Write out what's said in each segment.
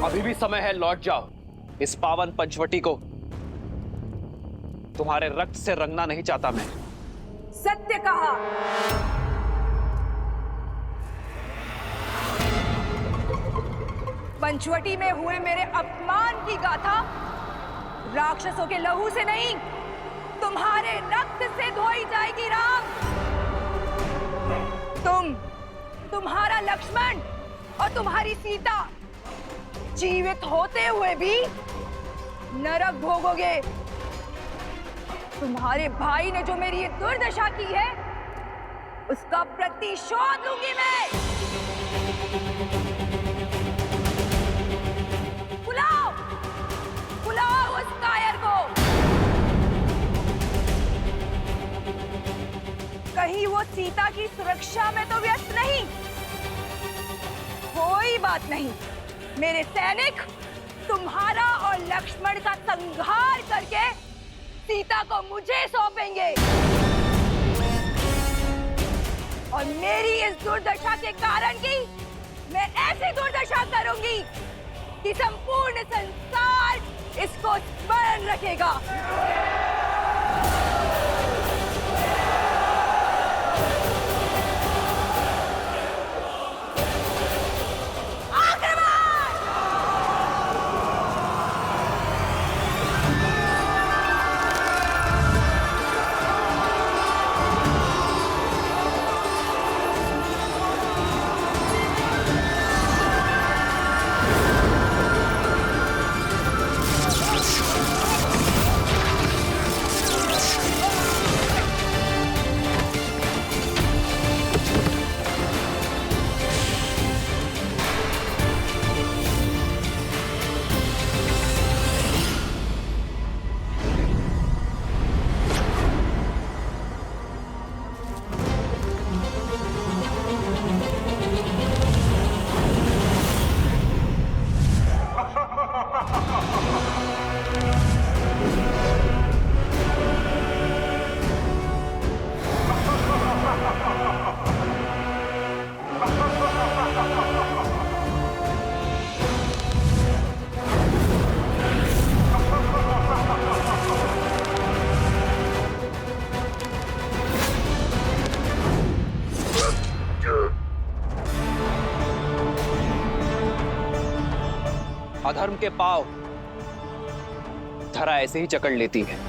अभी भी समय है, लौट जाओ। इस पावन पंचवटी को तुम्हारे रक्त से रंगना नहीं चाहता मैं। सत्य कहा। पंचवटी में हुए मेरे अपमान की गाथा राक्षसों के लहू से नहीं, तुम्हारे रक्त से धोई जाएगी राम। तुम्हारा लक्ष्मण और तुम्हारी सीता जीवित होते हुए भी नरक भोगोगे। तुम्हारे भाई ने जो मेरी ये दुर्दशा की है, उसका प्रतिशोध लूंगी मैं। बुलाओ, बुलाओ उस कायर को। कहीं वो सीता की सुरक्षा में तो व्यस्त नहीं? कोई बात नहीं, मेरे सैनिक तुम्हारा और लक्ष्मण का संहार करके सीता को मुझे सौंपेंगे। और मेरी इस दुर्दशा के कारण की मैं ऐसी दुर्दशा करूंगी कि संपूर्ण संसार इसको स्मरण रखेगा। अधर्म के पांव धरा ऐसे ही जकड़ लेती है।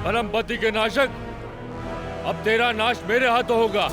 परमपति के नाशक, अब तेरा नाश मेरे हाथों होगा।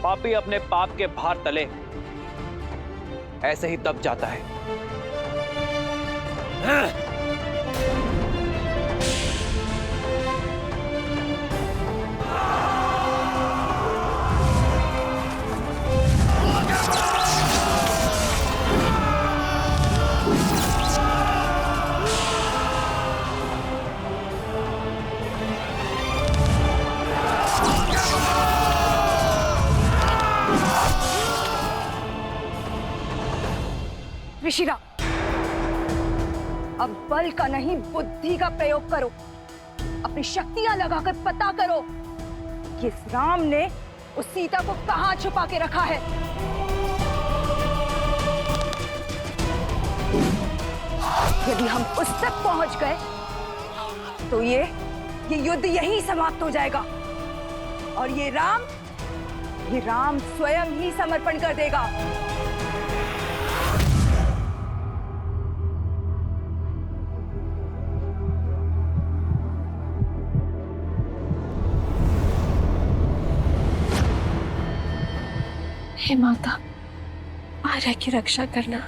पापी अपने पाप के भार तले ऐसे ही दब जाता है। अब बल का नहीं बुद्धि का प्रयोग करो। अपनी शक्तियां लगाकर पता करो कि इस राम ने उस सीता को कहां छुपा के रखा है। यदि हम उस तक पहुंच गए तो ये युद्ध यहीं समाप्त हो जाएगा और ये राम स्वयं ही समर्पण कर देगा। हे माता, आर्या की रक्षा करना।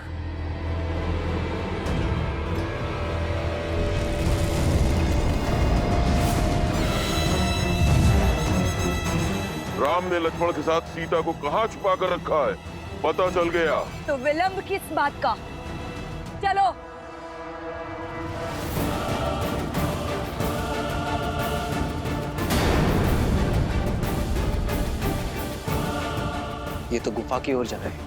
राम ने लक्ष्मण के साथ सीता को कहां छुपा कर रखा है, पता चल गया। तो विलंब किस बात का? चलो। ये तो गुफा की ओर जा रहे हैं।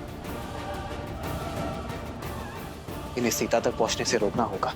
इन्हें सीता तक पहुंचने से रोकना होगा।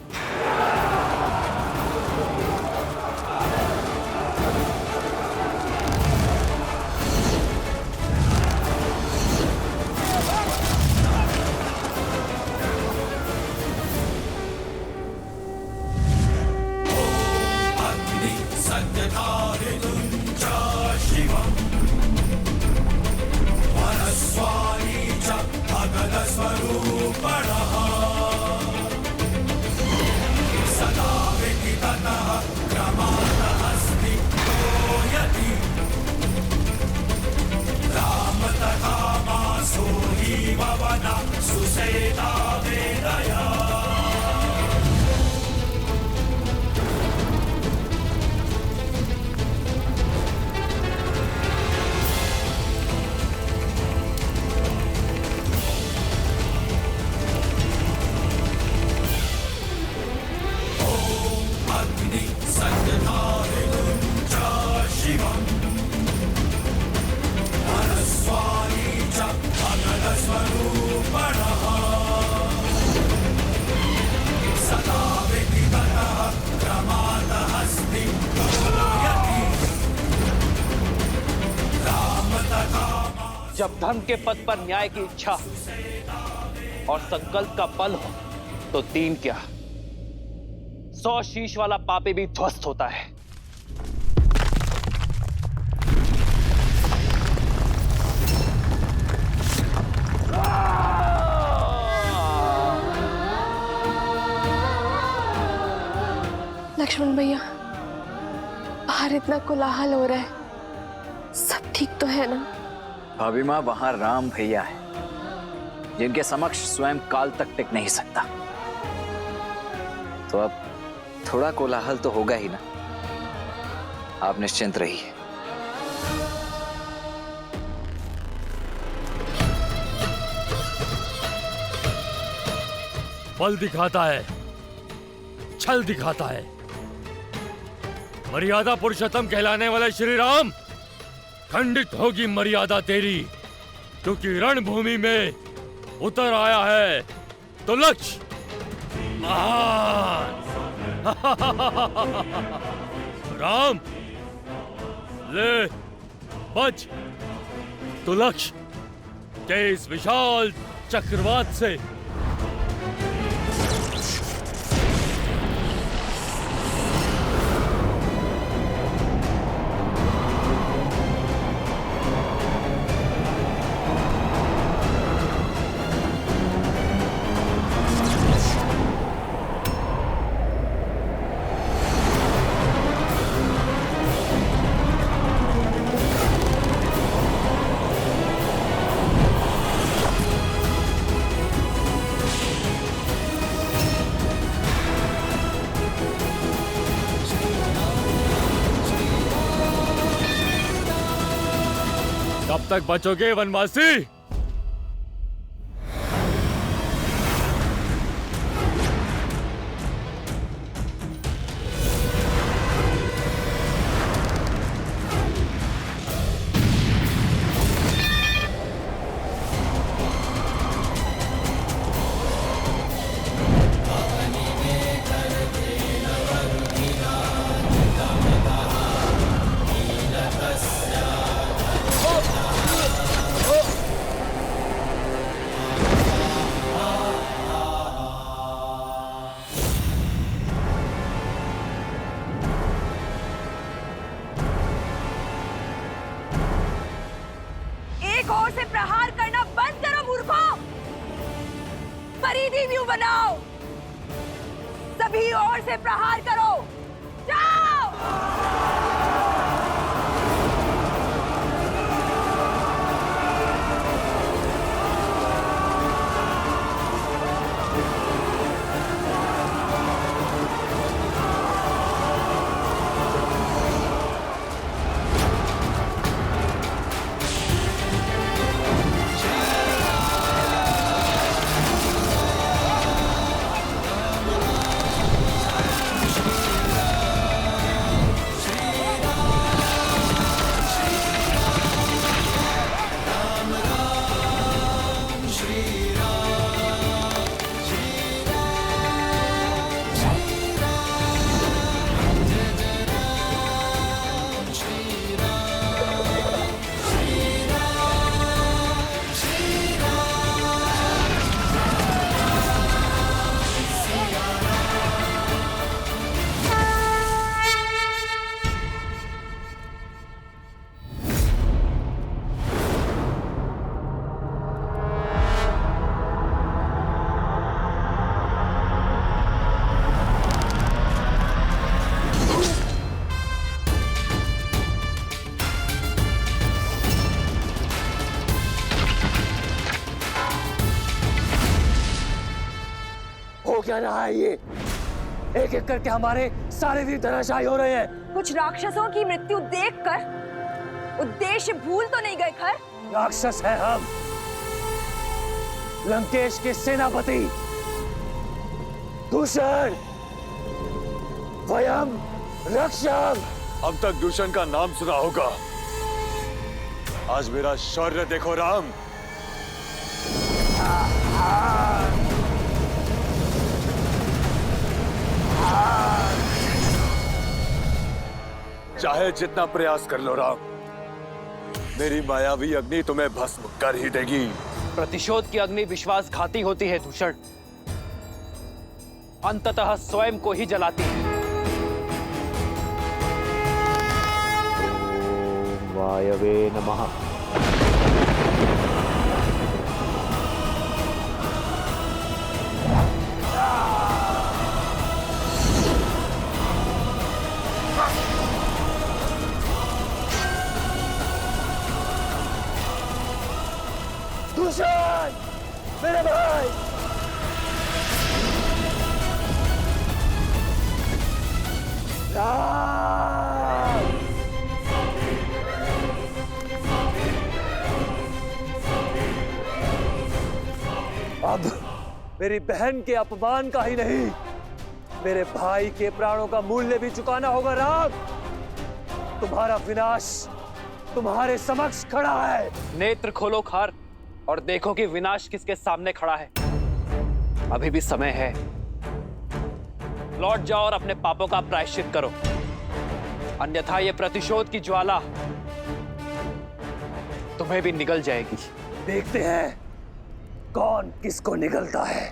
जब धर्म के पथ पर न्याय की इच्छा और संकल्प का बल हो तो दीन क्या 100 शीश वाला पापी भी ध्वस्त होता है। लक्ष्मण भैया, बाहर इतना कोलाहल हो रहा है, सब ठीक तो है ना? भाभी माँ, वहां राम भैया है जिनके समक्ष स्वयं काल तक टिक नहीं सकता। तो अब थोड़ा कोलाहल तो होगा ही ना। आप निश्चिंत रहिए। बल दिखाता है, छल दिखाता है। मर्यादा पुरुषोत्तम कहलाने वाले श्री राम, खंडित होगी मर्यादा तेरी, क्योंकि रणभूमि में उतर आया है तो लक्ष्य महान। राम ले बच, तो लक्ष्य के इस विशाल चक्रवात से कब तक बचोगे वनवासी? बनाओ, सभी ओर से प्रहार करो, जाओ। हो क्या रहा है ये? एक एक करके हमारे सारे वीर धराशायी हो रहे हैं। कुछ राक्षसों की मृत्यु देखकर उद्देश्य भूल तो नहीं गए खर? राक्षस है हम, लंकेश के सेनापति दूषण, वयम रक्षम। अब तक दूषण का नाम सुना होगा, आज मेरा शौर्य देखो राम। चाहे जितना प्रयास कर लो राम, मेरी मायावी अग्नि तुम्हें भस्म कर ही देगी। प्रतिशोध की अग्नि विश्वासघाती होती है दूषण, अंततः स्वयं को ही जलाती है। ओम वायवे नमः। दूषण, मेरे भाई, राम। अब मेरी बहन के अपमान का ही नहीं, मेरे भाई के प्राणों का मूल्य भी चुकाना होगा राम। तुम्हारा विनाश तुम्हारे समक्ष खड़ा है। नेत्र खोलो खार और देखो कि विनाश किसके सामने खड़ा है। अभी भी समय है, लौट जाओ और अपने पापों का प्रायश्चित करो, अन्यथा ये प्रतिशोध की ज्वाला तुम्हें भी निगल जाएगी। देखते हैं कौन किसको निगलता है।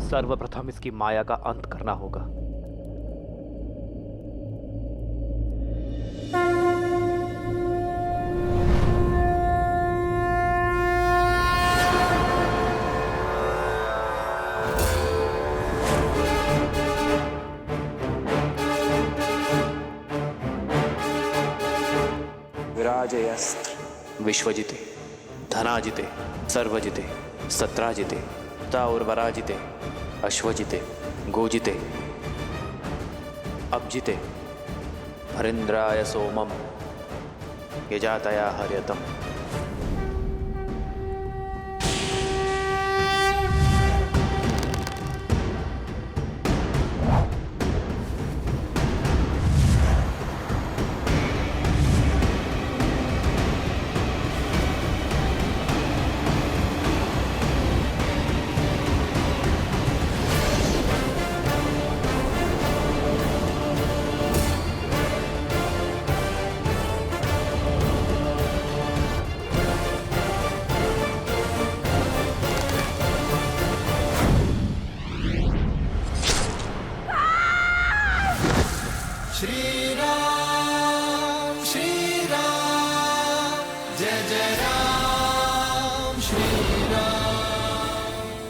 सर्वप्रथम इसकी माया का अंत करना होगा। विराजयस्त्र विश्वजिते धनाजिते सर्वजिते सत्राजिते ताउर्वराजिते अश्वजिते गोजिते अब्जिते हरिंद्राय सोमम यजातया हर्यतम।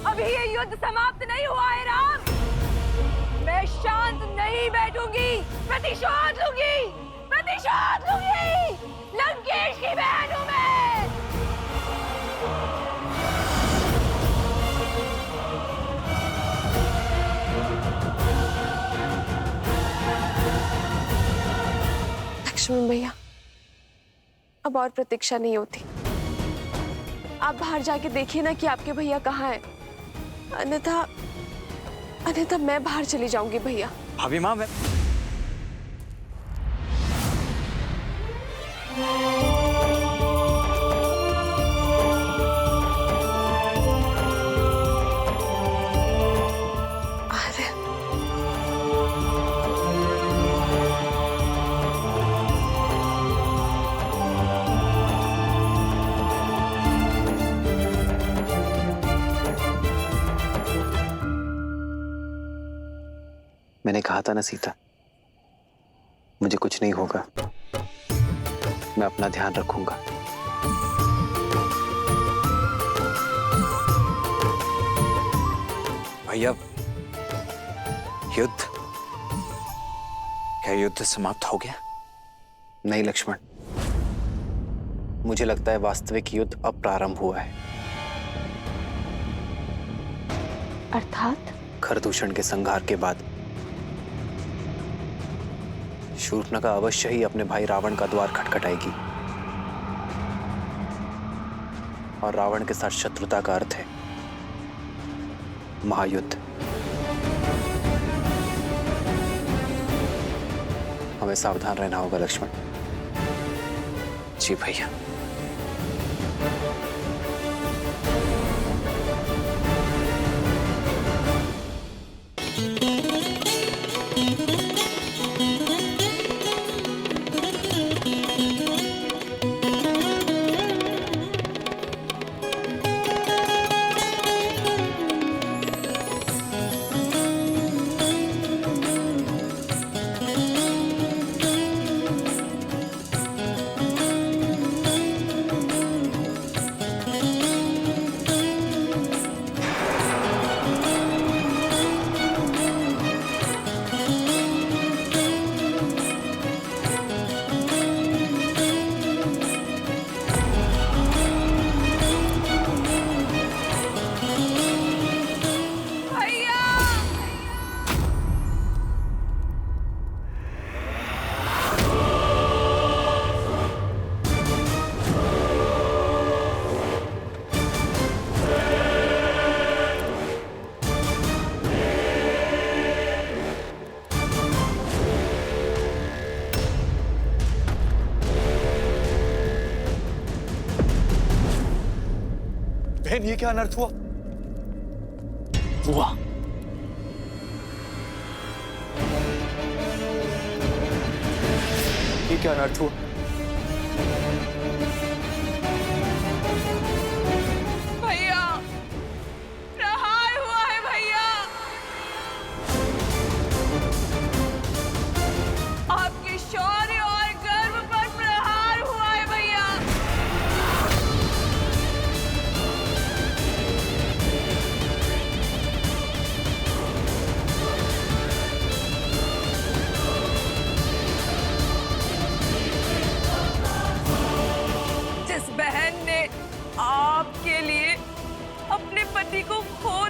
अभी ये युद्ध समाप्त नहीं हुआ है राम। मैं शांत नहीं बैठूंगी, प्रतिशोध लूंगी, प्रतिशोध लूंगी। लंकेश की बहन हूं मैं। लक्ष्मण भैया, अब और प्रतीक्षा नहीं होती। आप बाहर जाके देखिए ना कि आपके भैया कहाँ हैं। अन्यथा मैं बाहर चली जाऊंगी भैया। भाभी माँ, मैं अरे मैंने कहा था ना सीता, मुझे कुछ नहीं होगा, मैं अपना ध्यान रखूंगा। भैया, युद्ध, क्या युद्ध समाप्त हो गया? नहीं लक्ष्मण, मुझे लगता है वास्तविक युद्ध अब प्रारंभ हुआ है। अर्थात खरदूषण के संहार के बाद शूर्पणखा अवश्य ही अपने भाई रावण का द्वार खटखटाएगी, और रावण के साथ शत्रुता का अर्थ है महायुद्ध। हमें सावधान रहना होगा लक्ष्मण। जी भैया। बहन, ये क्या अनर्थ हुआ? ये क्या अनर्थ हुआ? भैया, प्रहार हुआ है भैया। आपके शौर्य और गर्व पर प्रहार हुआ है भैया। जिस बहन ने आपके लिए अपने पति को खो